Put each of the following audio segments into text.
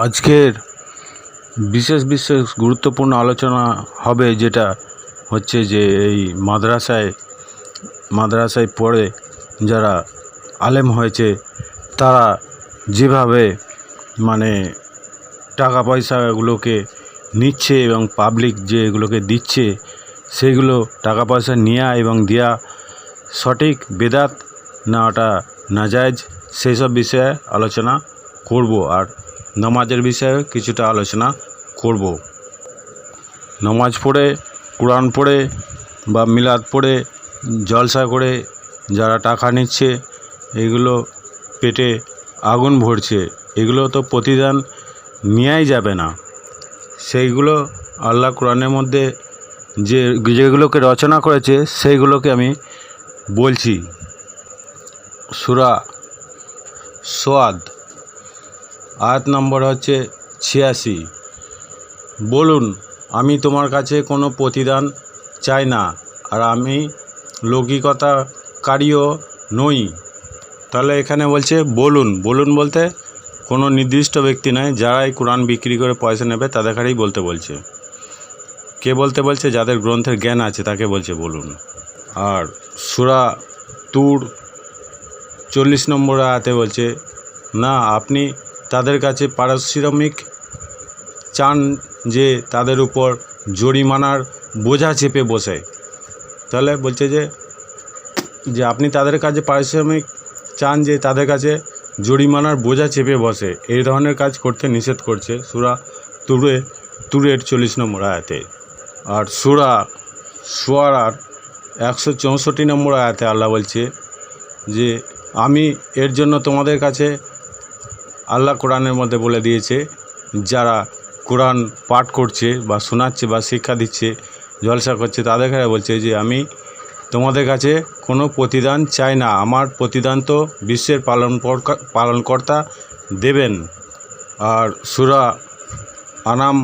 আজকের বিশেষ গুরুত্বপূর্ণ আলোচনা হবে, যেটা হচ্ছে যে এই মাদ্রাসায় পড়ে যারা আলেম হয়েছে তারা যেভাবে টাকা পয়সাগুলোকে নিচ্ছে এবং পাবলিক যে এগুলোকে দিচ্ছে, সেইগুলো টাকা পয়সা নেওয়া এবং দেওয়া সঠিক বেদাত না ওটা নাজায়েজ, সেই সব বিষয়ে আলোচনা করব। আর নামাজের বিষয়ে কিছুটা আলোচনা করব। নামাজ পড়ে, কোরআন পড়ে বা মিলাদ পড়ে জলসা করে যারা টাকা নিচ্ছে, এগুলো পেটে আগুন ভরছে, এগুলো তো প্রতিদান নেওয়াই যাবে না। সেইগুলো আল্লাহ কোরআনের মধ্যে যেগুলোকে রচনা করেছে সেইগুলোকে আমি বলছি। সূরা সোয়াদ আয়াত নম্বর হচ্ছে 86। বলুন, আমি তোমার কাছে কোনো প্রতিদান চাই না, আর আমি লৌকিকতাকারীও নই। তাহলে এখানে বলছে বলুন বলতে কোনো নির্দিষ্ট ব্যক্তি নয়, যারাই কোরআন বিক্রি করে পয়সা নেবে তাদেরকেই বলতে বলছে। কে বলতে বলছে? যাদের গ্রন্থের জ্ঞান আছে তাকে বলছে বলুন। আর সূরা তুর 40 নম্বর আয়াতে বলছে, না আপনি তাদের কাছে পারিশ্রমিক চান যে তাদের উপর জরিমানার বোঝা চেপে বসে। তাহলে বলছে যে আপনি তাদের কাছে পারিশ্রমিক চান যে তাদের কাছে জরিমানার বোঝা চেপে বসে, এই ধরনের কাজ করতে নিষেধ করছে সূরা তুরের 40 নম্বর আয়াতে। আর সূরা শুআরার 164 নম্বর আয়াতে আল্লাহ বলছে যে আমি এর জন্য তোমাদের কাছে, আল্লাহ কোরআনের মধ্যে বলে দিয়েছে, যারা কোরআন পাঠ করছে বা শোনাচ্ছে বা শিক্ষা দিচ্ছে, জলসা করছে, তাদের কাছে বলছে যে আমি তোমাদের কাছে কোনো প্রতিদান চাই না, আমার প্রতিদান তো বিশ্বের পালনকর্তা দেবেন। আর সূরা আনাম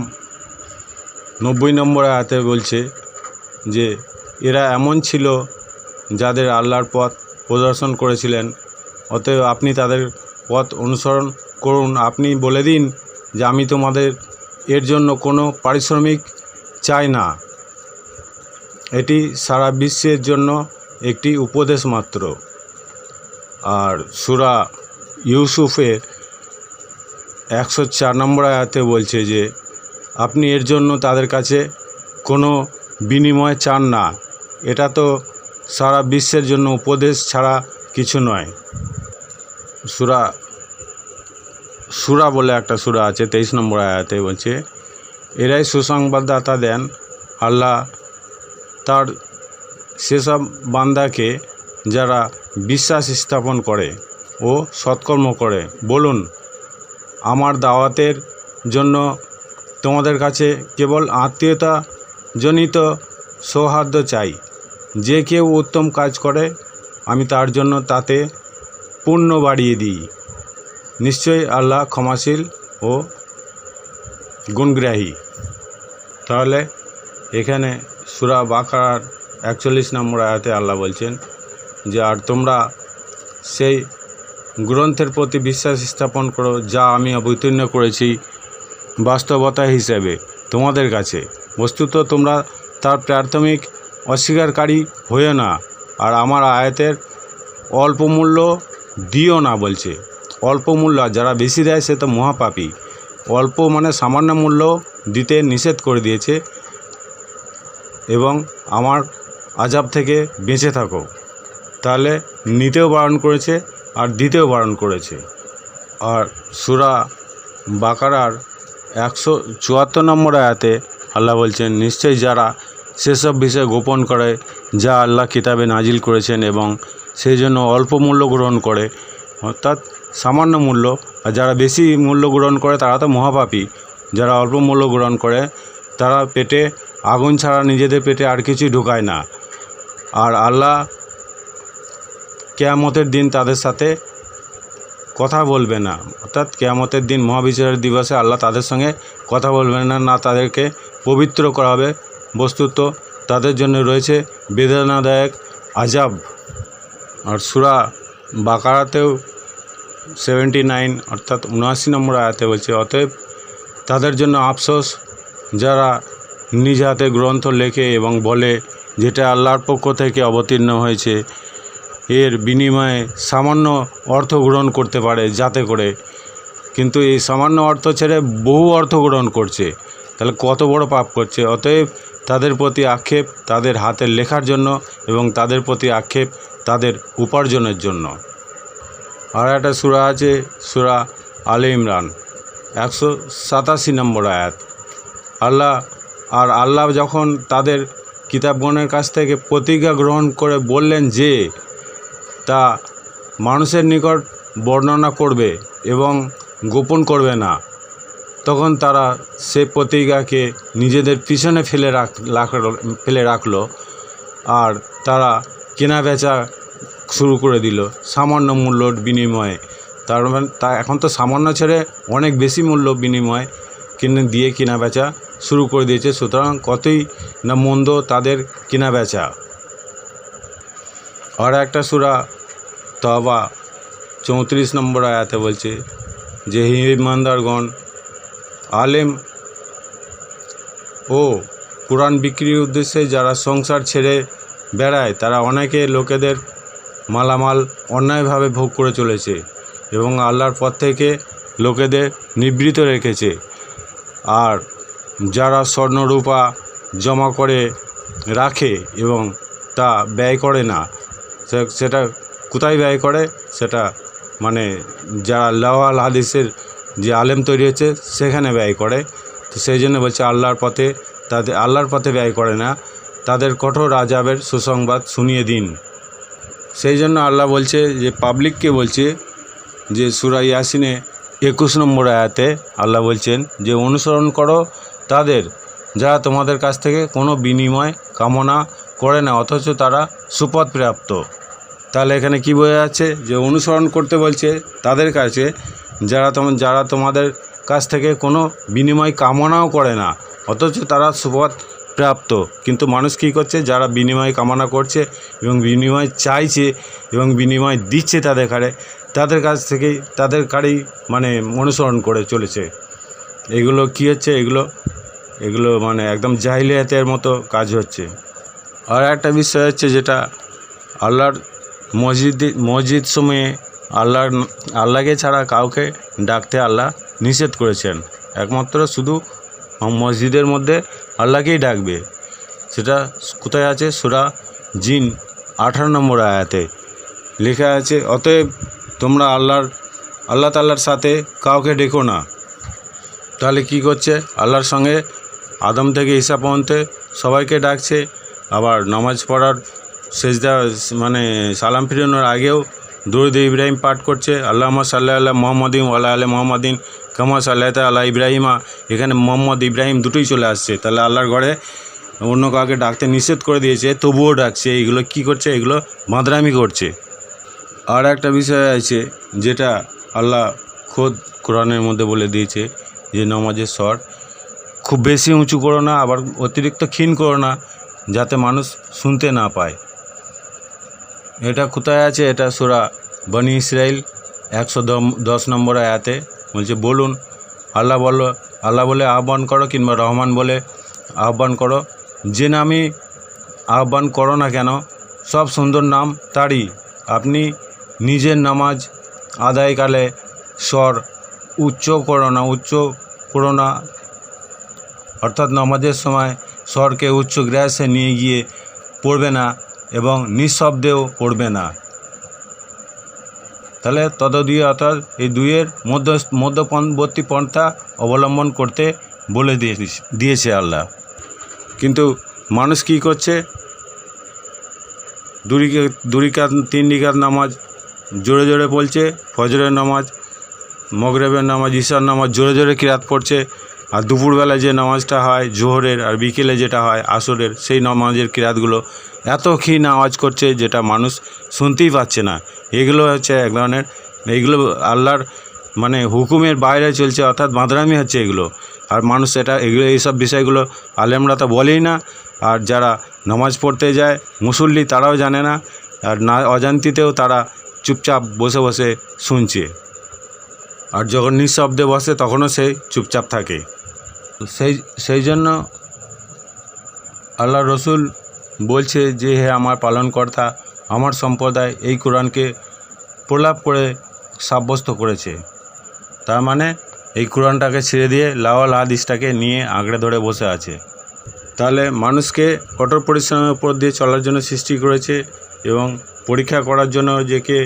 90 নম্বর আয়াতে বলছে যে এরা এমন ছিল যাদের আল্লাহর পথ প্রদর্শন করেছিলেন, অতএব আপনি তাদের পথ অনুসরণ করুন। আপনি বলে দিন যে আমি তোমাদের এর জন্য কোনো পারিশ্রমিক চাই না, এটি সারা বিশ্বের জন্য একটি উপদেশ মাত্র। আর সূরা ইউসুফের 104 নম্বর আয়াতে বলছে যে আপনি এর জন্য তাদের কাছে কোনো বিনিময় চান না, এটা তো সারা বিশ্বের জন্য উপদেশ ছাড়া কিছু নয়। সূরা বলে একটা সূরা আছে, 23 নম্বর আয়াতে বলছে, এরাই সুসংবাদদাতা দেন, আল্লাহ তার সেসব বান্দাকে যারা বিশ্বাস স্থাপন করে ও সৎকর্ম করে। বলুন, আমার দাওয়াতের জন্য তোমাদের কাছে কেবল আত্মীয়তা জনিত সৌহার্দ্য চাই। যে কেউ উত্তম কাজ করে আমি তার জন্য তাতে পুণ্য বাড়িয়ে দিই। নিশ্চয়ই আল্লাহ ক্ষমাশীল ও গুণগ্রাহী। তাহলে এখানে সূরা বাকারার 41 নম্বর আয়াতে আল্লাহ বলছেন যে আর তোমরা সেই গ্রন্থের প্রতি বিশ্বাস স্থাপন করো যা আমি অবতীর্ণ করেছি বাস্তবতা হিসেবে তোমাদের কাছে। বস্তুত তোমরা তার প্রাথমিক অস্বীকারী হয়েও না, আর আমার আয়াতের অল্প মূল্য দিও না বলছে। অল্প মূল্য, যারা বেশি দেয় সে তো মহাপাপী। অল্প সামান্য মূল্য দিতে নিষেধ করে দিয়েছে, এবং আমার আযাব থেকে বেঁচে থাকো। তাহলে নিতেও বারণ করেছে আর দিতেও বারণ করেছে। আর সূরা বাকারার 174 নম্বর আয়াতে আল্লাহ বলছেন, নিশ্চয়ই যারা সেসব বিষয় গোপন করে যা আল্লাহ কিতাবে নাজিল করেছেন এবং সেই জন্য অল্প মূল্য গ্রহণ করে, অর্থাৎ সামান্য মূল্য, আর যারা বেশি মূল্য গ্রহণ করে তারা তো মহাপাপী। যারা অল্প মূল্য গ্রহণ করে তারা পেটে আগুন ছাড়া নিজেদের পেটে আর কিছুই ঢোকায় না। আর আল্লাহ কিয়ামতের দিন তাদের সাথে কথা বলবে না, অর্থাৎ কিয়ামতের দিন মহাবিচারের দিবসে আল্লাহ তাদের সঙ্গে কথা বলবে না, না তাদেরকে পবিত্র করা হবে। বস্তুত তাদের জন্য রয়েছে বেদনাদায়ক আযাব। আর সূরা বাকারাতেও 79 অর্থাৎ 79 নম্বর আয়াতে বলছে, অতএব তাদের জন্য আফসোস যারা নিজ হাতে গ্রন্থ লেখে এবং বলে যেটা আল্লাহর পক্ষ থেকে অবতীর্ণ হয়েছে, এর বিনিময়ে সামান্য অর্থ গ্রহণ করতে পারে যাতে করে, কিন্তু এই সামান্য অর্থ ছেড়ে বহু অর্থ গ্রহণ করছে, তাহলে কত বড় পাপ করছে। অতএব তাদের প্রতি আক্ষেপ তাদের হাতের লেখার জন্য এবং তাদের প্রতি আক্ষেপ তাদের উপার্জনের জন্য। আর একটা সূরা আছে, সূরা আলে ইমরান 187 নম্বর আয়াত। আল্লাহ যখন তাদের কিতাবগণের কাছ থেকে প্রতিজ্ঞা গ্রহণ করে বললেন যে তা মানুষের নিকট বর্ণনা করবে এবং গোপন করবে না, তখন তারা সে প্রতিজ্ঞাকে নিজেদের পিছনে ফেলে রাখলো আর তারা কেনা বেচা শুরু করে দিল সামান্য মূল্যর বিনিময়ে। তার মানে এখন তো সামান্য ছেড়ে অনেক বেশি মূল্য বিনিময় দিয়ে কেনা বেচা শুরু করে দিয়েছে। সুতরাং কতই না মন্দ তাদের কেনা বেচা। আর একটা সূরা তওবা 34 নম্বর আয়াতে বলছে যে হে ইমানদারগণ, আলেম ও কোরআন বিক্রির উদ্দেশ্যে যারা সংসার ছেড়ে বেড়ায় তারা অনেকে লোকেদের মালামাল অন্যায়ভাবে ভোগ করে চলেছে এবং আল্লাহর পথ থেকে লোকেদের নিবৃত রেখেছে। আর যারা স্বর্ণরূপা জমা করে রাখে এবং তা ব্যয় করে না, সেটা কোথায় ব্যয় করে, সেটা মানে যারা লাওয়াল হাদিসের যে আলেম তৈরি হচ্ছে সেখানে ব্যয় করে। তো সেই জন্য বলছে আল্লাহর পথে ব্যয় করে না, তাদের কঠোর আযাবের সুসংবাদ শুনিয়ে দিন। সেই জন্য আল্লাহ বলছে যে পাবলিককে বলছে যে সূরা ইয়াসিনে 21 নম্বর আয়াতে আল্লাহ বলছেন যে অনুসরণ করো তাদের যারা তোমাদের কাছ থেকে কোনো বিনিময় কামনা করে না অথচ তারা সুপথ প্রাপ্ত। তাহলে এখানে কি বোঝা যাচ্ছে যে অনুসরণ করতে বলছে তাদের কাছে যারা তোমাদের কাছ থেকে কোনো বিনিময় কামনাও করে না অথচ তারা সুপথ প্রাপ্ত। কিন্তু মানুষ কী করছে, যারা বিনিময় কামনা করছে এবং বিনিময় চাইছে এবং বিনিময় দিচ্ছে তাদের কাছ থেকেই তাদের কারেই মানে অনুসরণ করে চলেছে। এগুলো কি হচ্ছে, এগুলো মানে একদম জাহিলিয়াতের মতো কাজ হচ্ছে। আর একটা বিষয় হচ্ছে যেটা আল্লাহর মসজিদ সময়ে আল্লাহকে ছাড়া কাউকে ডাকতে আল্লাহ নিষেধ করেছেন। একমাত্র শুধু মসজিদের মধ্যে আল্লাহকেই ডাকবে। সেটা কোথায় আছে, সূরা জিন 18 নম্বর আয়াতে লেখা আছে, অতএব তোমরা আল্লাহ তাআলার সাথে কাউকে ডেকো না। তাহলে কি করছে, আল্লাহর সঙ্গে আদম থেকে ঈসা পর্যন্ত সবাইকে ডাকছে। আবার নামাজ পড়ার সেজদা মানে সালাম ফিরানোর আগেও দরুদ ইব্রাহিম পাঠ করছে, আল্লাহুম্মা সাল্লি আলা মুহাম্মাদিন ওয়া আলা আলি মুহাম্মাদিন কামা সাল্লাইতা আলা ইব্রাহিমা। এখানে মোহাম্মদ ইব্রাহিম দুটোই চলে আসছে। তাহলে আল্লাহর ঘরে অন্য কাউকে ডাকতে নিষেধ করে দিয়েছে, তবুও ডাকছে। এইগুলো কি করছে, এগুলো মাদরামি করছে। আর একটা বিষয় আছে যেটা আল্লাহ খোদ কোরআনের মধ্যে বলে দিয়েছে যে নামাজের স্বর খুব বেশি উঁচু করো না, আবার অতিরিক্ত ক্ষীণ করো না, যাতে মানুষ শুনতে না পায়। এটা কোথায় আছে, এটা সূরা বনি ইসরাইল 110 নম্বর আয়াতে বলছে, বলুন আল্লাহ বলে আহ্বান করো কিংবা রহমান বলে আহ্বান করো, যে নামই আহ্বান করো না কেন সব সুন্দর নাম তারই। আপনি নিজের নামাজ আদায়কালে স্বর উচ্চ করো না, অর্থাৎ নামাজের সময় স্বরকে উচ্চ গ্রাসে নিয়ে গিয়ে পড়বে না এবং নিঃশব্দেও পড়বে না। তাহলে তদদুয়ে অর্থাৎ এই দুইয়ের মধ্যবর্তী পন্থা অবলম্বন করতে বলে দিয়েছে আল্লাহ। কিন্তু মানুষ কি করছে, 3 রাকাত নামাজ জোরে জোরে পড়ছে, ফজরের নামাজ, মগরিবের নামাজ, ঈশার নামাজ জোরে জোরে কিরাত পড়ছে, আর দুপুরবেলা যে নামাজটা হয় জোহরের আর বিকেলে যেটা হয় আসরের, সেই নামাজের কিরাতগুলো এত ক্ষীণ আওয়াজ করছে যেটা মানুষ শুনতেই পাচ্ছে না। এগুলো হচ্ছে এক ধরনের, আল্লাহর মানে হুকুমের বাইরে চলছে, অর্থাৎ মাদরামি হচ্ছে এগুলো। আর মানুষ এইসব বিষয়গুলো আলেমরা তো বলেই না, আর যারা নামাজ পড়তে যায় মুসল্লি তারাও জানে না, আর অজান্তিতেও তারা চুপচাপ বসে বসে শুনছে। আর যখন নিঃশব্দে বসে তখনও সে চুপচাপ থাকে। সেই জন্য আল্লাহ রসুল বলছে যে হে আমার পালনকর্তা, আমার সম্প্রদায় এই কোরআনকে প্রলাপ করে সাব্যস্ত করেছে। তার মানে এই কোরআনটাকে ছেড়ে দিয়ে লাওয়াল হাদিসটাকে নিয়ে আঁকড়ে ধরে বসে আছে। তাহলে মানুষকে কঠোর পরিশ্রমের উপর দিয়ে চলার জন্য সৃষ্টি করেছে এবং পরীক্ষা করার জন্য যে কে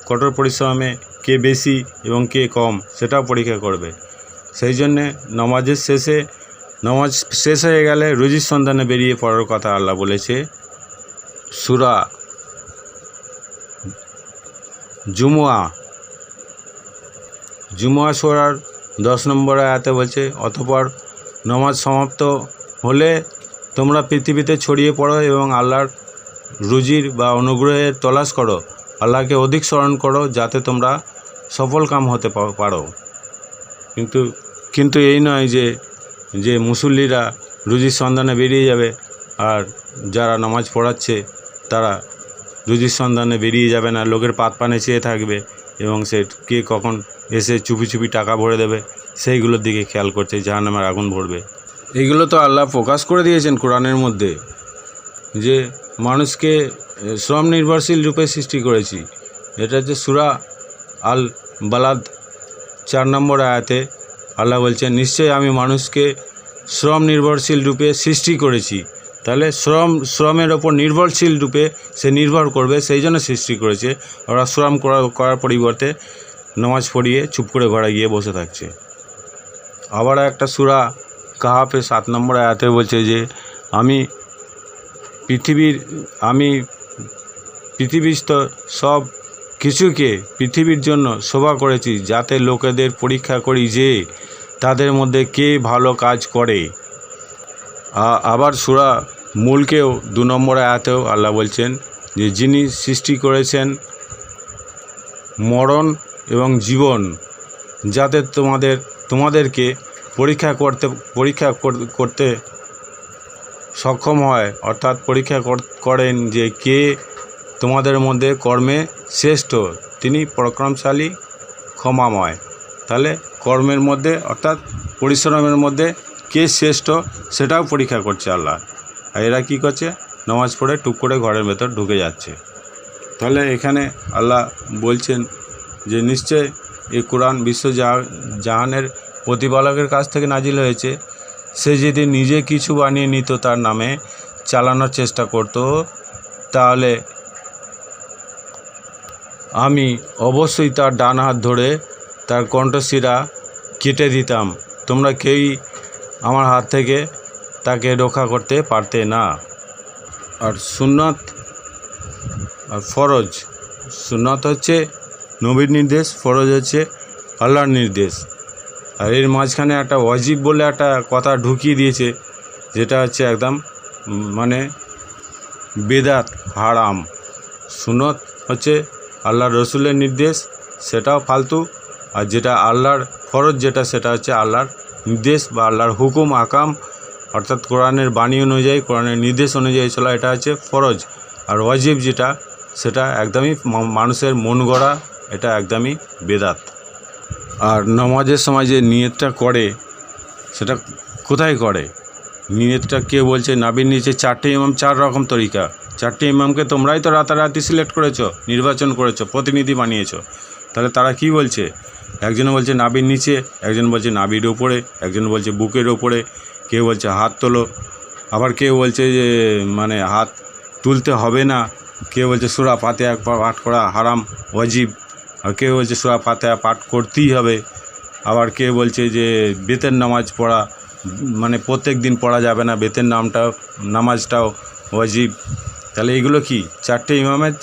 কঠোর পরিশ্রমে কে বেশি এবং কে কম সেটাও পরীক্ষা করবে। সেই জন্যে নামাজ শেষ হয়ে গেলে রুজির সন্ধানে বেরিয়ে পড়ার কথা আল্লাহ বলেছে। সূরা জুমুয়া সূরার 10 নম্বর আয়াতে বলছে, অতঃপর নামাজ সমাপ্ত হলে তোমরা পৃথিবীতে ছড়িয়ে পড়ো এবং আল্লাহর রুজির বা অনুগ্রহের তলাশ করো, আল্লাহকে অধিক স্মরণ করো যাতে তোমরা সফল কাম হতে পারো। কিন্তু এই নয় যে মুসল্লিরা রুজির সন্ধানে বেরিয়ে যাবে আর যারা নামাজ পড়াচ্ছে তারা রুজির সন্ধানে বেরিয়ে যাবে না, লোকের পাত পানে চেয়ে থাকবে এবং সে কে কখন এসে চুপি চুপি টাকা ভরে দেবে সেইগুলোর দিকে খেয়াল করছে, জাহান্নামের আগুন ভরবে। এইগুলো তো আল্লাহ প্রকাশ করে দিয়েছেন কোরআনের মধ্যে যে মানুষকে শ্রম নির্ভরশীল রূপে সৃষ্টি করেছি। এটা হচ্ছে সূরা আল বালাদ 4 নম্বর আয়াতে আল্লাহ বলছেন, নিশ্চয়ই আমি মানুষকে শ্রম নির্ভরশীল রূপে সৃষ্টি করেছি। তাহলে শ্রমের ওপর নির্ভরশীল রূপে সে নির্ভর করবে, সেই জন্য সৃষ্টি করেছে। ওরা শ্রম করার পরিবর্তে নামাজ পড়িয়ে চুপ করে ঘরে গিয়ে বসে থাকছে। আবার একটা সূরা কাহাফে 7 নম্বর আয়াতে বলছে যে আমি পৃথিবীর সব কিছুকে পৃথিবীর জন্য শোভা করেছি যাতে লোকেদের পরীক্ষা করি যে তাদের মধ্যে কে ভালো কাজ করে। আবার সূরা মুলকেও 2 নম্বর আয়াতেও আল্লাহ বলছেন যে যিনি সৃষ্টি করেছেন মরণ এবং জীবন যাতে তোমাদেরকে পরীক্ষা করতে সক্ষম হয়, অর্থাৎ পরীক্ষা করেন যে কে তোমাদের মধ্যে কর্মে শ্রেষ্ঠ, তিনি পরাক্রমশালী ক্ষমাময়। তাহলে কর্মের মধ্যে অর্থাৎ পরিশ্রমের মধ্যে কে শ্রেষ্ঠ সেটাও পরীক্ষা করছে আল্লাহ। আর এরা কী করছে? নামাজ পড়ে টুক করে ঘরের ভেতর ঢুকে যাচ্ছে। তাহলে এখানে আল্লাহ বলছেন যে নিশ্চয় এই কোরআন জাহানের প্রতিপালকের কাছ থেকে নাজিল হয়েছে। সে যদি নিজে কিছু বানিয়ে নিত তার নামে চালানোর চেষ্টা করত তাহলে আমি অবশ্যই তার ডান হাত ধরে তার কণ্ঠশিরা কেটে দিতাম। তোমরা কেউই আমার হাত থেকে তাকে রক্ষা করতে পারতে না। আর সুন্নত আর ফরজ, সুন্নত হচ্ছে নবীর নির্দেশ, ফরজ হচ্ছে আল্লাহর নির্দেশ। আর এর মাঝখানে একটা ওয়াজিব বলে একটা কথা ঢুকিয়ে দিয়েছে, যেটা হচ্ছে একদম মানে বেদাত, হারাম। সুন্নত হচ্ছে আল্লাহর রসুলের নির্দেশ, সেটাও ফালতু। আর যেটা আল্লাহর ফরজ সেটা হচ্ছে আল্লাহর নির্দেশ বা আল্লাহর হুকুম আকাম, অর্থাৎ কোরআনের বাণী অনুযায়ী, কোরআনের নির্দেশ অনুযায়ী চলা, এটা হচ্ছে ফরজ। আর ওয়াজিব সেটা একদমই মানুষের মন গড়া, এটা একদমই বেদাত। আর নামাজের সময় যে নিয়তটা করে সেটা কোথায় করে? নিয়তটা কে বলছে? নাবির নিচে 4টে ইমাম, 4 রকম তরিকা। 4টে ইমামকে তোমরাই তো রাতারাতি সিলেক্ট করেছো, নির্বাচন করেছো, প্রতিনিধি বানিয়েছো। তাহলে তারা কি বলছে? একজন বলছে নাবির নিচে, একজন বলছে নাবির ওপরে, একজন বলছে বুকের ওপরে, কেউ বলছে হাত তোলো, আবার কেউ বলছে যে মানে হাত তুলতে হবে না, কেউ বলছে সূরা ফাতিহা পাঠ করা হারাম ওয়াজিব, আর কেউ বলছে সূরা ফাতিহা পাঠ করতেই হবে, আবার কেউ বলছে যে বেতের নামাজ পড়া মানে প্রত্যেক দিন পড়া যাবে না, বেতের নামাজটাও ওয়াজিব। তাহলে এগুলো কি? 4টে ইমামের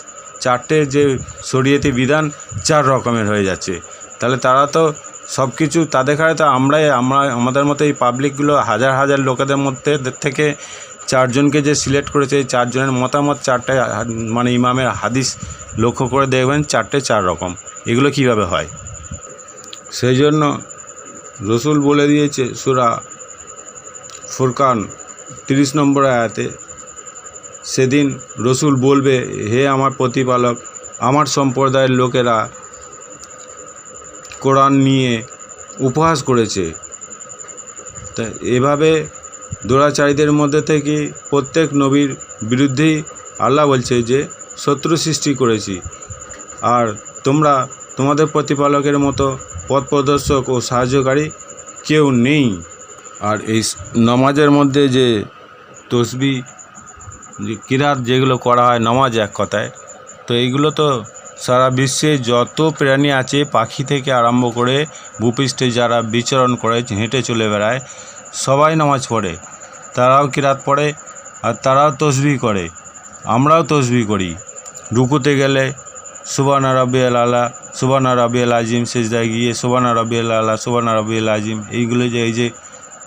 4টে যে শরীয়তি বিধান 4 রকমের হয়ে যাচ্ছে। তাহলে তারা তো সব কিছু তাদের কাছে তো আমরা আমাদের মতো এই পাবলিকগুলো হাজার হাজার লোকেদের মধ্যে থেকে 4 জনকে যে সিলেক্ট করেছে, এই 4 জনের মতামত 4টে মানে ইমামের হাদিস লক্ষ্য করে দেখবেন 4টে 4 রকম। এগুলো কিভাবে হয়? সেই জন্য রসুল বলে দিয়েছে সূরা ফুরকান 30 নম্বর আয়াতে, সেদিন রসুল বলবে, হে আমার প্রতিপালক, আমার সম্প্রদায়ের লোকেরা কোরআন নিয়ে উপহাস করেছে। তা এভাবে দুরাচারীদের মধ্যে থেকে প্রত্যেক নবীর বিরুদ্ধেই আল্লাহ বলছে যে শত্রু সৃষ্টি করেছি, আর তোমরা তোমাদের প্রতিপালকের মতো পথ প্রদর্শক ও সাহায্যকারী কেউ নেই। আর এই নামাজের মধ্যে যে তসবিহ যে কিরাত যেগুলো করা হয় নামাজ এক কথায়, তো এইগুলো তো সারা বিশ্বে যত প্রাণী আছে পাখি থেকে আরম্ভ করে ভূপৃষ্ঠে যারা বিচরণ করে হেঁটে চলে বেড়ায় সবাই নামাজ পড়ে, তারাও কিরাত পড়ে আর তারাও তসবিহ করে, আমরাও তসবিহ করি। রুকুতে গেলে সুবহানা রাব্বিয়াল আলা, সুবহানা রাব্বিয়াল আজিম, সেজদায় গিয়ে সুবহানা রাব্বিয়াল আলা, সুবহানা রাব্বিয়াল আজিম, এইগুলো যে এই যে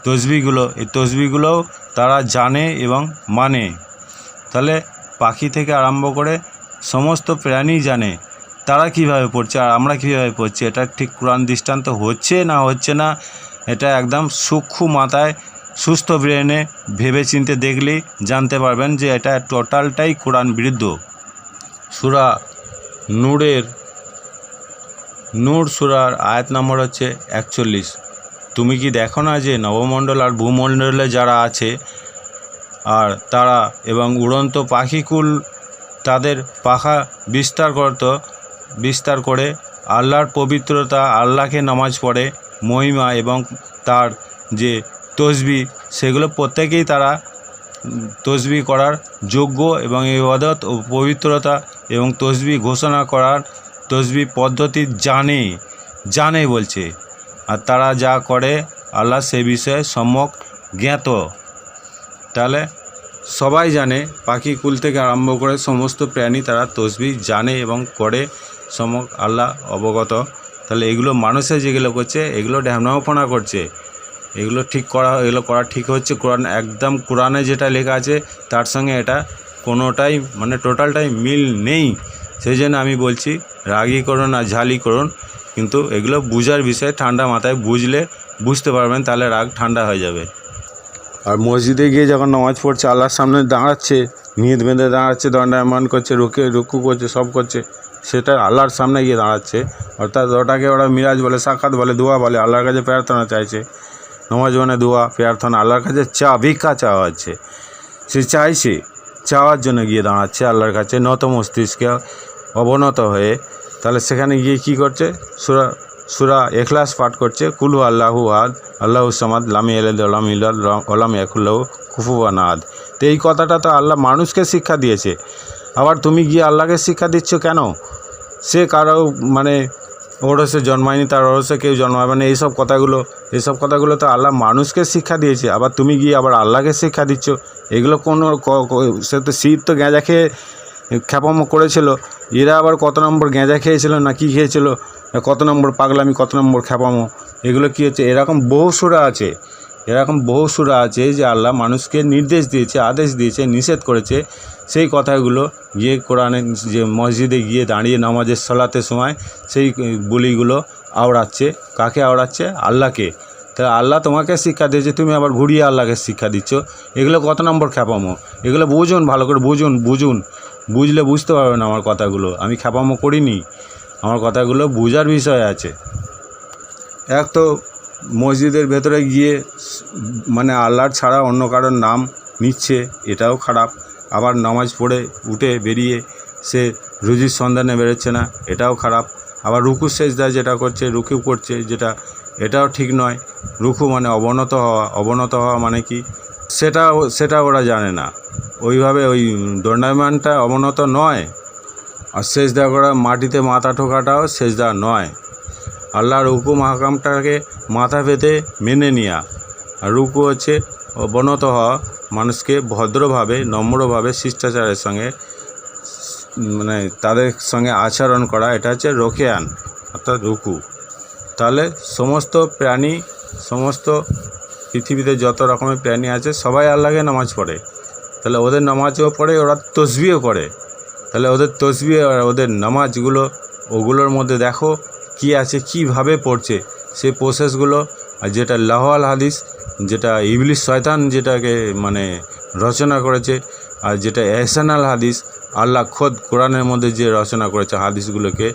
তসবিহগুলো, এই তসবিহগুলোও তারা জানে এবং মানে। তাহলে পাখি থেকে আরম্ভ করে সমস্ত প্রাণী জানে তারা কিভাবে পড়ছে আর আমরা কিভাবে পড়ছি। এটা ঠিক কোরআন দৃষ্টান্ত হচ্ছে না হচ্ছে না, এটা একদম সূক্ষ্ম মাথায় সুস্থ ব্রেনে ভেবে চিন্তে দেখলেই জানতে পারবেন যে এটা টোটালটাই কোরআন বিরুদ্ধ। সূরা নূর সূরার আয়াত নম্বর হচ্ছে 41। তুমি কি দেখো না যে নবমণ্ডল আর ভূমণ্ডলে যারা আছে আর তারা এবং উড়ন্ত পাখিকুল তাদের পাখা বিস্তার করে আল্লাহর পবিত্রতা, আল্লাহকে নামাজ পড়ে, মহিমা এবং তার যে তসবিহ সেগুলো প্রত্যেকেই তারা তসবিহ করার যোগ্য এবং ইবাদত ও পবিত্রতা এবং তসবিহ ঘোষণা করার তসবিহ পদ্ধতি জানে বলছে। আর তারা যা করে আল্লাহ সে বিষয়ে সম্যক জ্ঞাত। তাহলে সবাই জানে, পাখি কুল থেকে আরম্ভ করে সমস্ত প্রাণী তারা তসবিহ জানে এবং করে, সম্যক আল্লাহ অবগত। তাহলে এগুলো মানুষের যেগুলো করছে এগুলো ঢ্যামনামপনা করছে, এগুলো করা ঠিক হচ্ছে কোরআন একদম কোরআনে যেটা লেখা আছে তার সঙ্গে এটা কোনোটাই মানে টোটালটাই মিল নেই। সেই জন্য আমি বলছি রাগই করুন আর ঝালি করুন, কিন্তু এগুলো বুঝার বিষয়, ঠান্ডা মাথায় বুঝতে পারবেন, তাহলে রাগ ঠান্ডা হয়ে যাবে। আর মসজিদে গিয়ে যখন নামাজ পড়ছে আল্লাহর সামনে দাঁড়াচ্ছে, নিয়ত বেঁধে দাঁড়াচ্ছে, দণ্ডায়মান করছে, রুকু করছে, সব করছে, সেটা আল্লাহর সামনে গিয়ে দাঁড়াচ্ছে। অর্থাৎ ওটাকে ওরা মিরাজ বলে, সাক্ষাৎ বলে, দোয়া বলে, আল্লাহর কাছে প্রার্থনা চাইছে। নামাজ মানে দোয়া প্রার্থনা, আল্লাহর কাছে ভিক্ষা চাওয়া হচ্ছে, সে চাইছে, চাওয়ার জন্য গিয়ে দাঁড়াচ্ছে আল্লাহর কাছে নত মস্তিষ্কে অবনত হয়ে। তাহলে সেখানে গিয়ে কী করছে? সূরা ইখলাস পাঠ করছে, কুলু আল্লাহু আহাদ আল্লাহু সামাদ লাম ইয়ালিদ ওয়ালাম ইউলাদ ওয়ালাম ইয়াকুল লাহু কুফুয়ান আহাদ। তো এই কথাটা তো আল্লাহ মানুষকে শিক্ষা দিয়েছে, আবার তুমি গিয়ে আল্লাহকে শিক্ষা দিচ্ছ কেন? সে কারো মানে ওরসে জন্মায়নি, তার ওরসে কেউ জন্মাবে না, এইসব কথাগুলো তো আল্লাহ মানুষকে শিক্ষা দিয়েছে, আবার তুমি গিয়ে আবার আল্লাহকে শিক্ষা দিচ্ছ। এগুলো কোনো সে তো শীত তো গেঁজা খেয়ে খ্যাপামো করেছিল, এরা আবার কত নম্বর গেঁজা খেয়েছিল না কি খেয়েছিল, কত নম্বর পাগলামি, কত নম্বর খ্যাপামো, এগুলো কী হচ্ছে? এরকম বহু সূরা আছে যে আল্লাহ মানুষকে নির্দেশ দিয়েছে, আদেশ দিয়েছে, নিষেধ করেছে। সেই কথাগুলো গিয়ে কোরআনে যে মসজিদে গিয়ে দাঁড়িয়ে নামাজের সালাতের সময় সেই বলিগুলো আওড়াচ্ছে। কাকে আওড়াচ্ছে? আল্লাহকে। তাহলে আল্লাহ তোমাকে শিক্ষা দিয়েছে, তুমি আবার ঘুরিয়ে আল্লাহকে শিক্ষা দিচ্ছ। এগুলো কত নম্বর খ্যাপামো? এগুলো বুঝুন, ভালো করে বুঝুন, বুঝলে বুঝতে পারবেন আমার কথাগুলো। আমি খ্যাপামো করিনি, আমার কথাগুলো বুঝার বিষয় আছে। এক তো মসজিদের ভেতরে গিয়ে মানে আল্লাহর ছাড়া অন্য কারোর নাম নিচ্ছে, এটাও খারাপ। আবার নামাজ পড়ে উঠে বেরিয়ে সে রুজির সন্ধানে বেরোচ্ছে না, এটাও খারাপ। আবার রুকু সেজদা যেটা করছে, রুকু করছে যেটা, এটাও ঠিক নয়। রুকু মানে অবনত হওয়া মানে কি সেটা ওরা জানে না। ওইভাবে ওই দণ্ডায়মানটা অবনত নয়, আর সেজদা করা মাটিতে মাথা ঠোকাটাও সেজদা নয়। আল্লাহর হুকুম হাকামটাকে মাথা পেতে মেনে নেওয়া। আর রুকু হচ্ছে অবনত হওয়া, মানুষকে ভদ্রভাবে নম্রভাবে শিষ্টাচারের সঙ্গে মানে তাদের সঙ্গে আচরণ করা, এটা হচ্ছে রোকেয়ান অর্থাৎ রুকু। তাহলে সমস্ত পৃথিবীতে যত রকমের প্রাণী আছে সবাই আল্লাহকে নামাজ পড়ে, তাহলে ওদের নামাজও পড়ে, ওরা তসবিহও করে। তাহলে ওদের তসবিহ আর ওদের নামাজগুলো, ওগুলোর মধ্যে দেখো কি আছে, কিভাবে পড়ছে সেই প্রসেসগুলো। আর যেটা লাহওয়াল হাদিস, যেটা ইবলিস শয়তান যেটাকে মানে রচনা করেছে, আর যেটা এহসানাল হাদিস, আল্লাহ খোদ কোরআনের মধ্যে যে রচনা করেছে হাদিসগুলোকে,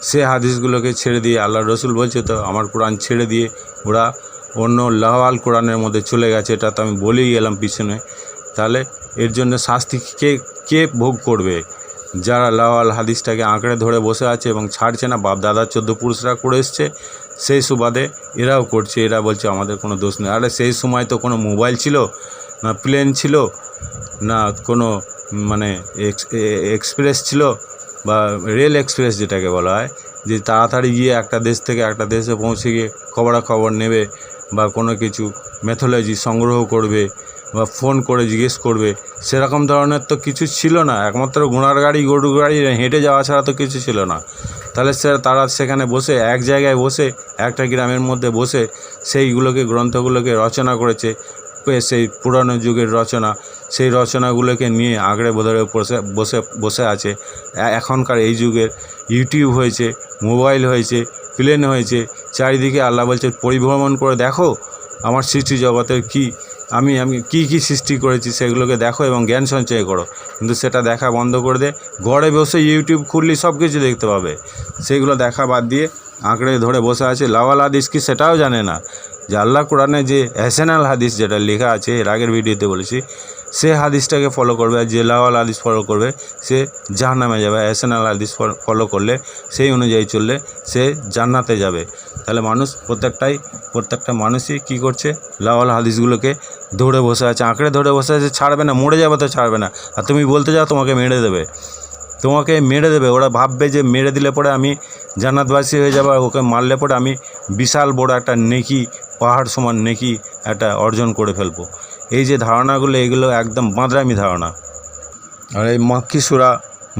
সে হাদিসগুলোকে ছেড়ে দিয়ে আল্লাহ রসুল বলছে তো আমার কোরআন ছেড়ে দিয়ে ওরা অন্য লাওয়াল কোরআনের মধ্যে চলে গেছে, এটা তো আমি বলেই গেলাম পিছনে। তাহলে এর জন্য শাস্তি কে ভোগ করবে? যারা লাওয়াল হাদিসটাকে আঁকড়ে ধরে বসে আছে এবং ছাড়ছে না, বাপ দাদার 14 পুরুষরা করে এসছে, সেই সুবাদে এরাও করছে। এরা বলছে আমাদের কোনো দোষ নেই। আরে সেই সময় তো কোনো মোবাইল ছিল না, প্লেন ছিল না, কোনো মানে এক্সপ্রেস ছিল বা রেল এক্সপ্রেস যেটাকে বলা হয়, যে তাড়াতাড়ি গিয়ে একটা দেশ থেকে একটা দেশে পৌঁছে গিয়ে খবরাখবর নেবে বা কোনো কিছু ম্যাথোলজি সংগ্রহ করবে বা ফোন করে জিজ্ঞেস করবে, সেরকম ধরনের তো কিছু ছিল না। একমাত্র ঘোড়ার গাড়ি, গরু গাড়ি, হেঁটে যাওয়া ছাড়া তো কিছু ছিল না। তাহলে তারা সেখানে বসে এক জায়গায় বসে একটা গ্রামের মধ্যে বসে সেইগুলোকে, গ্রন্থগুলোকে রচনা করেছে। সেই পুরানো যুগের রচনা, সেই রচনাগুলোকে নিয়ে আঁকড়ে ধরে বসে আছে। এখনকার এই যুগের ইউটিউব হয়েছে, মোবাইল হয়েছে, প্লেন হয়েছে, চারিদিকে আল্লাহ বলছে পরিভ্রমণ করে দেখো আমার সৃষ্টি জগতের আমি কি সৃষ্টি করেছি সেগুলোকে দেখো এবং জ্ঞান সঞ্চয় করো। কিন্তু সেটা দেখা বন্ধ করে দে, ঘরে বসে ইউটিউব খুললি সব কিছু দেখতে পাবে। সেগুলো দেখা বাদ দিয়ে আঁকড়ে ধরে বসে আছে। লাওয়াল হাদিস কি সেটাও জানে না, যে আল্লাহ কোরআনে যে এহসানাল হাদিস যেটা লেখা আছে, এর আগের ভিডিওতে বলেছি, সে হাদিসটাকে ফলো করবে। আর যে লাওয়াল হাদিস ফলো করবে সে জাহান্নামে যাবে। এহসানাল হাদিস ফলো করলে, সেই অনুযায়ী চললে সে জান্নাতে যাবে। তাহলে প্রত্যেকটা মানুষই কী করছে? লাওয়াল হাদিসগুলোকে ধরে বসে আছে, আঁকড়ে ধরে বসে আছে, ছাড়বে না। মরে যাবে তো ছাড়বে না। আর তুমি বলতে যাও তোমাকে মেরে দেবে। ওরা ভাববে যে মেরে দিলে পরে আমি জান্নাতবাসী হয়ে যাবো, আর ওকে মারলে পরে আমি বিশাল বড় একটা নেকি, পাহাড় সমান নেকি একটা অর্জন করে ফেলবো। এই যে ধারণাগুলো, এগুলো একদম বাঁদরামি ধারণা। আর এই মাক্কি সূরা,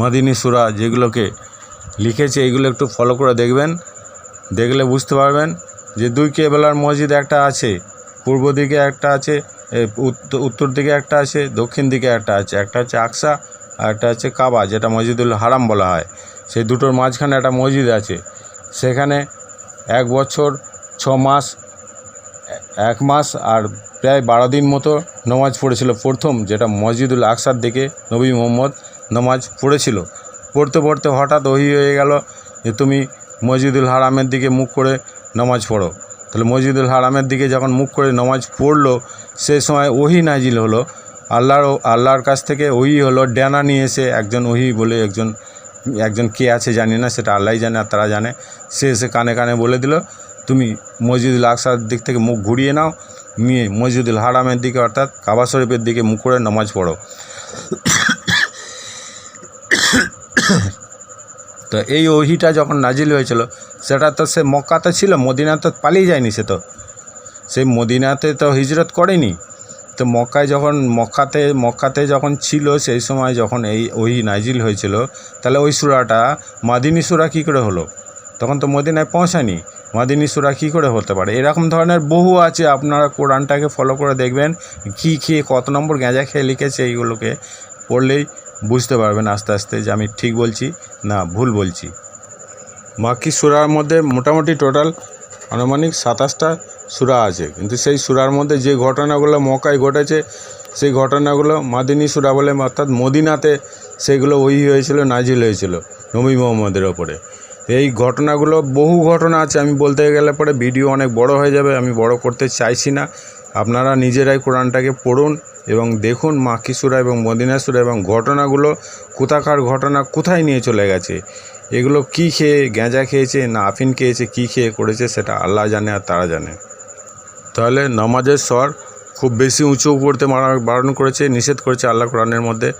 মদিনী সূরা যেগুলোকে লিখেছে, এইগুলো একটু ফলো করে দেখবেন। দেখলে বুঝতে পারবেন যে 2 কেবলার মসজিদ একটা আছে, পূর্ব দিকে একটা আছে, উত্তর দিকে একটা আছে, দক্ষিণ দিকে একটা আছে। একটা হচ্ছে আকসা আর একটা হচ্ছে কাবা, যেটা মসজিদুল হারাম বলা হয়। সেই দুটোর মাঝখানে একটা মসজিদ আছে। সেখানে 1 বছর 6 মাস, 1 মাস আর প্রায় 12 দিন মতো নামাজ পড়েছিল। প্রথম যেটা মসজিদুল আকসার দিকে নবী মোহাম্মদ নামাজ পড়েছিল। পড়তে হঠাৎ ওহী হয়ে গেল যে তুমি মসজিদুল হারামের দিকে মুখ করে নামাজ পড়ো। তাহলে মসজিদুল হারামের দিকে যখন মুখ করে নামাজ পড়লো, সেই সময় ওহী নাজিল হলো। আল্লাহর কাছ থেকে ওহী হলো, ডানা নিয়ে এসে একজন ওহী বলে একজন কে আছে জানি না, সেটা আল্লাহই জানে আর তারা জানে। সে এসে কানে কানে বলে দিল তুমি মসজিদুল আকসার দিক থেকে মুখ ঘুরিয়ে নাও, নিয়ে মসজিদুল হারামের দিকে অর্থাৎ কাবা শরীফের দিকে মুখ করে নামাজ পড়ো। তো এই ওহীটা যখন নাজিল হয়েছিল, সেটা তো সে মক্কাতে ছিল, মদিনা তো পালিয়ে যায়নি। সেই মদিনাতে তো হিজরত করেনি। তো মক্কাতে যখন ছিল, সেই সময় যখন এই ওহী নাজিল হয়েছিল, তাহলে ওই সূরাটা মাদিনী সূরা কী করে হলো? তখন তো মদিনায় পৌঁছায়নি। মাদিনী সূরা কী করে হতে পারে? এরকম ধরনের বহু আছে। আপনারা কোরআনটাকে ফলো করে দেখবেন, কী খেয়ে কত নম্বর গাঁজা খেয়ে লিখেছে, এইগুলোকে পড়লেই বুঝতে পারবেন আস্তে আস্তে যে আমি ঠিক বলছি না ভুল বলছি। মাক্কি সূরার মধ্যে মোটামুটি টোটাল আনুমানিক 27টা সূরা আছে, কিন্তু সেই সূরার মধ্যে যে ঘটনাগুলো মক্কায় ঘটেছে, সেই ঘটনাগুলো মাদিনী সূরা বলে, অর্থাৎ মদিনাতে সেগুলো ওহী হয়েছিল, নাজিল হয়েছিল নবী মুহাম্মদের ওপরে। এই ঘটনাগুলো বহু ঘটনা আছে, আমি বলতে গেলে পরে ভিডিও অনেক বড় হয়ে যাবে, আমি বড় করতে চাইছি না। আপনারা নিজেরাই কোরআনটাকে পড়ুন এবং দেখুন মাক্কি সূরা এবং মদিনা সূরা, এবং ঘটনাগুলো কোথাকার ঘটনা কোথায় নিয়ে চলে গেছে। এগুলো কী খেয়ে, গাঁজা খেয়েছে না আফিন খেয়েছে, কী খেয়ে করেছে, সেটা আল্লাহ জানে আর তারা জানে। তাহলে নামাজের স্বর খুব বেশি উঁচু করতে বারণ করেছে, নিষেধ করেছে আল্লাহ কোরআনের মধ্যে।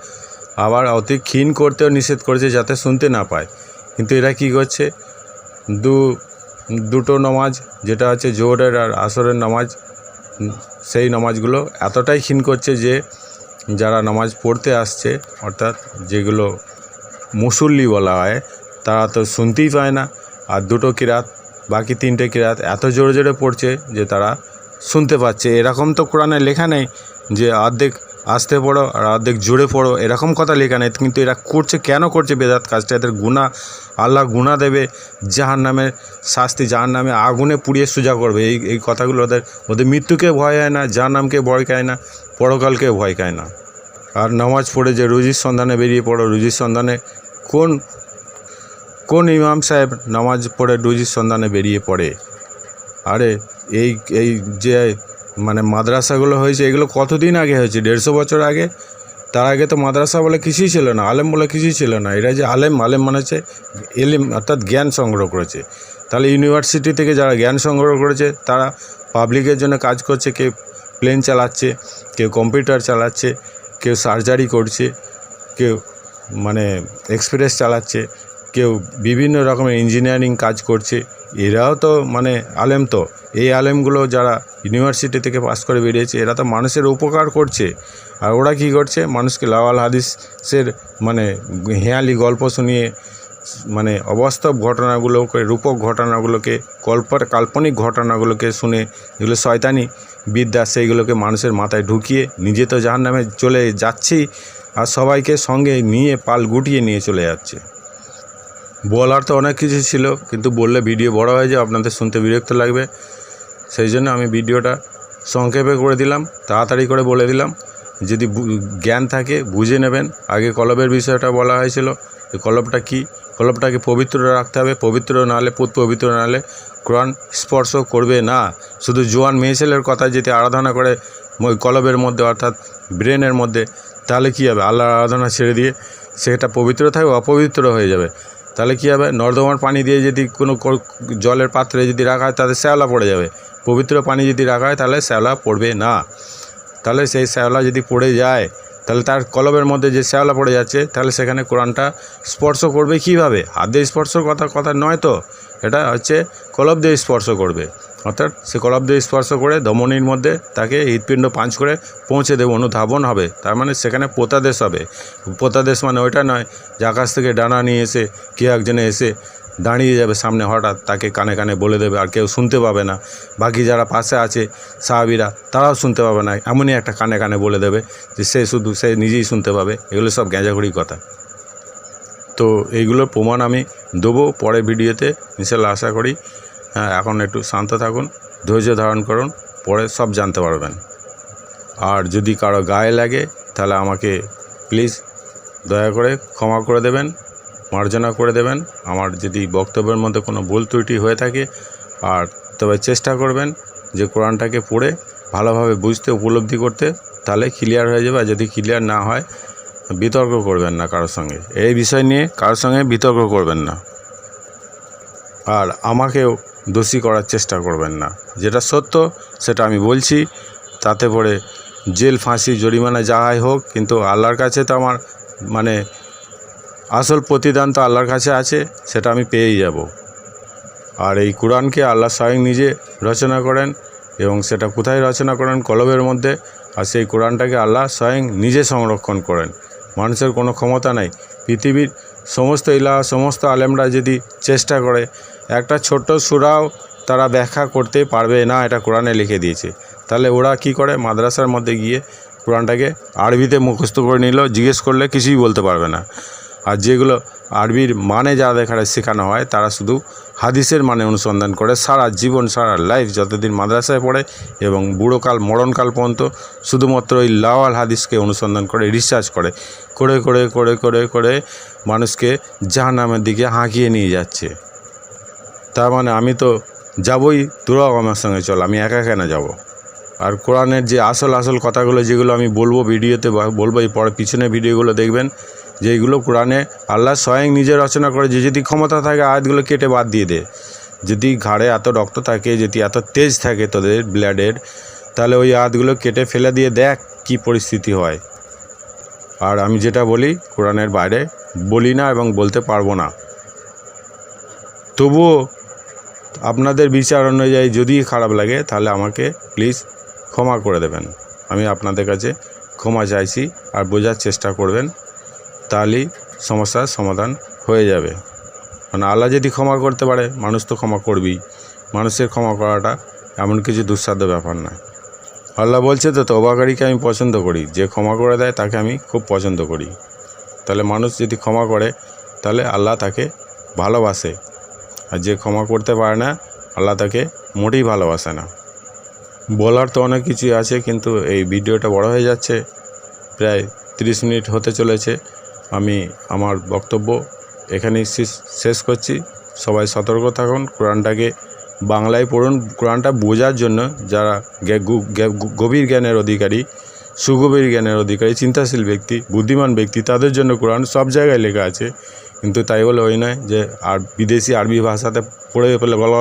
আবার অতি ক্ষীণ করতেও নিষেধ করেছে, যাতে শুনতে না পায়। কিন্তু এরা কী করছে? দুটো নামাজ, যেটা হচ্ছে জোহরের আর আসরের নামাজ, সেই নামাজগুলো এতটাই ক্ষীণ করছে যে যারা নামাজ পড়তে আসছে, অর্থাৎ যেগুলো মুসল্লি বলা হয়, তারা তো শুনতেই পায় না। আর দুটো কিরাত, বাকি 3টে কিরাত এত জোরে জোরে পড়ছে যে তারা শুনতে পাচ্ছে। এরকম তো কোরআনে লেখা নেই যে অর্ধেক আস্তে পড়ো আর অর্ধেক জোরে পড়ো, এরকম কথা লেখা নেই। কিন্তু এরা করছে, কেন করছে বেদাত কাজটা? এদের গুনাহ, আল্লাহ গুনাহ দেবে, জাহান্নামের শাস্তি, জাহান্নামে আগুনে পুড়িয়ে সোজা করবে। এই কথাগুলো ওদের মৃত্যুকে ভয় হয় না, জাহান্নামকে ভয় খায় না, পরকালকে ভয় খায় না। আর নামাজ পড়ে যে রুজির সন্ধানে বেরিয়ে পড়ো, রুজির সন্ধানে কোন ইমাম সাহেব নামাজ পড়ে রুজির সন্ধানে বেরিয়ে পড়ে? আরে এই যে মানে মাদ্রাসাগুলো হয়েছে, এগুলো কতদিন আগে হয়েছে? 150 বছর আগে। তার আগে তো মাদ্রাসা বলে কিছুই ছিল না, আলেম বলে কিছুই ছিল না। এরা যে আলেম মানে হচ্ছে এলিম, অর্থাৎ জ্ঞান সংগ্রহ করেছে। তাহলে ইউনিভার্সিটি থেকে যারা জ্ঞান সংগ্রহ করেছে তারা পাবলিকের জন্য কাজ করছে। কেউ প্লেন চালাচ্ছে, কেউ কম্পিউটার চালাচ্ছে, কেউ সার্জারি করছে, কেউ মানে এক্সপ্রেস চালাচ্ছে, কেউ বিভিন্ন রকমের ইঞ্জিনিয়ারিং কাজ করছে। এরাও তো মানে আলেম। তো এই আলেমগুলো যারা ইউনিভার্সিটি থেকে পাস করে বেরিয়েছে, এরা তো মানুষের উপকার করছে। আর ওরা কি করছে? মানুষকে লাওয়াল হাদিসের মানে হেঁয়ালি গল্প শুনিয়ে মানে অবাস্তব ঘটনাগুলোকে, রূপক ঘটনাগুলোকে, কাল্পনিক ঘটনাগুলোকে শুনে, যেগুলো শয়তানি বিদ্যা, সেইগুলোকে মানুষের মাথায় ঢুকিয়ে নিজে তো জাহান্নামে চলে যাচ্ছেই, আর সবাইকে সঙ্গে নিয়ে পাল গুটিয়ে নিয়ে চলে যাচ্ছে। বলার তো অনেক কিছু ছিল, কিন্তু বললে ভিডিও বড় হয়ে যায়, আপনাদের শুনতে বিরক্ত লাগবে। সেই জন্য আমি ভিডিওটা সংক্ষেপে করে দিলাম, তাড়াতাড়ি করে বলে দিলাম। যদি জ্ঞান থাকে বুঝে নেবেন। আগে কলবের বিষয়টা বলা হয়েছিল, কলবটা কি? কলবটাকে পবিত্র রাখতে হবে। পবিত্র না হলে, পবিত্র না হলে কোরআন স্পর্শ করবে না। শুধু জোয়ান মেয়ে ছেলের কথা যদি আরাধনা করে ওই কলবের মধ্যে, অর্থাৎ ব্রেনের মধ্যে, তাহলে কী হবে? আল্লাহর আরাধনা ছেড়ে দিয়ে সেটা পবিত্র থাকবে, অপবিত্র হয়ে যাবে। তাহলে কী হবে? নর্দমার পানি দিয়ে যদি কোনো জলের পাত্রে যদি রাখা হয়, তাহলে শ্যাওলা পড়ে যাবে। পবিত্র পানি যদি রাখা হয়, তাহলে শ্যাওলা পড়বে না। তাহলে সেই শ্যাওলা যদি পড়ে যায়, তাহলে তার কলবের মধ্যে যে শ্যাওলা পড়ে যাচ্ছে, তাহলে সেখানে কোরআনটা স্পর্শ করবে কীভাবে? হাত দিয়ে স্পর্শ কথা নয় তো, এটা হচ্ছে কলব দিয়ে স্পর্শ করবে। অর্থাৎ সে কলব দিয়ে স্পর্শ করে ধমনির মধ্যে তাকে হৃৎপিণ্ড পাঞ্চ করে পৌঁছে দেবে, অনুধাবন হবে। তার মানে সেখানে পোতাদেশ হবে। পোতাদেশ মানে ওইটা নয় যে আকাশ থেকে ডানা নিয়ে এসে কেউ একজনে এসে দাঁড়িয়ে যাবে সামনে, হঠাৎ তাকে কানে কানে বলে দেবে, আর কেউ শুনতে পাবে না। বাকি যারা পাশে আছে সাহাবীরা, তারাও শুনতে পাবে না। এমনই একটা কানে কানে বলে দেবে যে সে নিজেই শুনতে পাবে। এগুলো সব গ্যাঁজাঘুরি কথা। তো এইগুলোর প্রমাণ আমি দেবো পরের ভিডিওতে, ইনশাল্লাহ আশা করি। হ্যাঁ, এখন একটু শান্ত থাকুন, ধৈর্য ধারণ করুন, পরে সব জানতে পারবেন। আর যদি কারো গায়ে লাগে, তাহলে আমাকে প্লিজ দয়া করে ক্ষমা করে দেবেন, মার্জনা করে দেবেন। আমার যদি বক্তব্যের মধ্যে কোনো ভুল ত্রুটি হয়ে থাকে, আর তবে চেষ্টা করবেন যে কোরআনটাকে পড়ে ভালোভাবে বুঝতে, উপলব্ধি করতে, তাহলে ক্লিয়ার হয়ে যাবে। আর যদি ক্লিয়ার না হয়, বিতর্ক করবেন না কারোর সঙ্গে। এই বিষয় নিয়ে কারোর সঙ্গে বিতর্ক করবেন না, আর আমাকেও দোষী করার চেষ্টা করবেন না। যেটা সত্য সেটা আমি বলছি, তাতে পরে জেল, ফাঁসি, জরিমানা যাহাই হোক, কিন্তু আল্লাহর কাছে তো আমার মানে আসল প্রতিদান তো আল্লাহর কাছে আছে, সেটা আমি পেয়েই যাব। আর এই কোরআনকে আল্লাহ স্বয়ং নিজে রচনা করেন, এবং সেটা কোথায় রচনা করেন? কলবের মধ্যে। আর সেই কোরআনটাকে আল্লাহ স্বয়ং নিজে সংরক্ষণ করেন। মানুষের কোনো ক্ষমতা নাই। পৃথিবীর সমস্ত সমস্ত আলেমরা যদি চেষ্টা করে, একটা ছোট্ট সূরাও তারা ব্যাখ্যা করতে পারবে না, এটা কোরআনে লিখে দিয়েছে। তাহলে ওরা কি করে? মাদ্রাসার মধ্যে গিয়ে কোরআনটাকে আরবিতে মুখস্থ করে নিল, জিজ্ঞেস করলে কিছুই বলতে পারবে না। আর যেগুলো আরবির মানে যাদের শেখানো হয়, তারা শুধু হাদিসের মানে অনুসন্ধান করে সারা জীবন, সারা লাইফ, যতদিন মাদ্রাসায় পড়ে এবং বুড়োকাল, মরণকাল পর্যন্ত শুধুমাত্র ওই লাওয়াল হাদিসকে অনুসন্ধান করে, রিসার্চ করে করে করে করে করে করে মানুষকে জাহান্নামের দিকে হাঁকিয়ে নিয়ে যাচ্ছে। তার মানে আমি তো যাবই, তোরাও আমার সঙ্গে চল, আমি একা কেন যাব? আর কোরআনের যে আসল কথাগুলো, যেগুলো আমি বলবো ভিডিওতে বলবো, এই পরে পিছনে ভিডিওগুলো দেখবেন, যে এইগুলো কোরআনে আল্লাহ স্বয়ং নিজে রচনা করে। যে যদি ক্ষমতা থাকে আয়াতগুলো কেটে বাদ দিয়ে দে। যদি ঘাড়ে এত রক্ত থাকে, যদি এত তেজ থাকে তোদের ব্লাডের, তাহলে ওই আয়াতগুলো কেটে ফেলে দিয়ে দেখ কি পরিস্থিতি হয়। আর আমি যেটা বলি কোরআনের বাইরে বলি না এবং বলতে পারবো না। তবুও আপনাদের বিচার অনুযায়ী যদি খারাপ লাগে, তাহলে আমাকে প্লিজ ক্ষমা করে দেবেন। আমি আপনাদের কাছে ক্ষমা চাইছি, আর বোঝার চেষ্টা করবেন, তাহলেই সমস্যার সমাধান হয়ে যাবে। মানে আল্লাহ যদি ক্ষমা করতে পারে, মানুষ তো ক্ষমা করবেই। মানুষের ক্ষমা করাটা এমন কিছু দুঃসাধ্য ব্যাপার নয়। আল্লাহ বলছে তো, তওবাকারীকে আমি পছন্দ করি, যে ক্ষমা করে দেয় তাকে আমি খুব পছন্দ করি। তাহলে মানুষ যদি ক্ষমা করে, তাহলে আল্লাহ তাকে ভালোবাসে। আর যে ক্ষমা করতে পারে না, আল্লাহ তাকে মোটেই ভালোবাসে না। বলার তো অনেক কিছুই আছে, কিন্তু এই ভিডিওটা বড় হয়ে যাচ্ছে, প্রায় 30 মিনিট হতে চলেছে। আমি আমার বক্তব্য এখানেই শেষ করছি। সবাই সতর্ক থাকুন, কোরআনটাকে বাংলায় পড়ুন। কোরআনটা বোঝার জন্য যারা গভীর জ্ঞানের অধিকারী, সুগভীর জ্ঞানের অধিকারী, চিন্তাশীল ব্যক্তি, বুদ্ধিমান ব্যক্তি, তাদের জন্য কোরআন সব জায়গায় লেখা আছে। কিন্তু তাই বলে ওই নয় যে আর বিদেশি আরবি ভাষাতে পড়ে ফেলে গল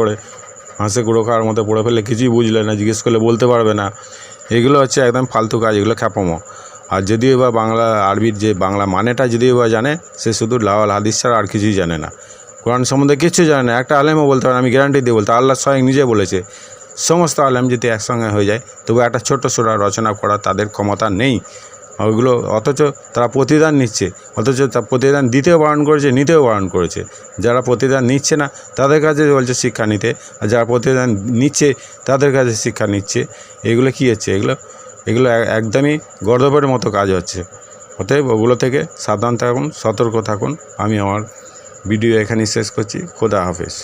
করে হাসে কুড়ো খাওয়ার মতো পড়ে ফেলে, কিছুই বুঝলে না, জিজ্ঞেস করলে বলতে পারবে না। এগুলো হচ্ছে একদম ফালতু কাজ, এগুলো খ্যাপমো। আর যদিও বা বাংলা আরবির যে বাংলা মানেটা যদিও বা জানে, সে শুধু লাওয়াল হাদিস ছাড়া আর কিছুই জানে না। কোরআন সম্বন্ধে কিচ্ছু জানে না। একটা আলেমও বলতে পারে, আমি গ্যারান্টি দিয়ে বলতে, আল্লাহ স্বয়ং নিজে বলেছে সমস্ত আলেম যদি একসঙ্গে হয়ে যায় তবু একটা ছোট্ট সূরা রচনা করা তাদের ক্ষমতা নেই। ওইগুলো অথচ তারা প্রতিদান নিচ্ছে, অথচ তা প্রতিদান দিতেও বারণ করেছে, নিতেও বারণ করেছে। যারা প্রতিদান নিচ্ছে না তাদের কাছে বলছে শিক্ষা নিতে, আর যারা প্রতিদান নিচ্ছে তাদের কাছে শিক্ষা নিচ্ছে। এগুলো কী হচ্ছে? এগুলো একদমই গর্দভের মতো কাজ হচ্ছে। অতএব ওগুলো থেকে সাবধান থাকুন, সতর্ক থাকুন। আমি আমার ভিডিও এখানেই শেষ করছি। খোদা হাফেজ।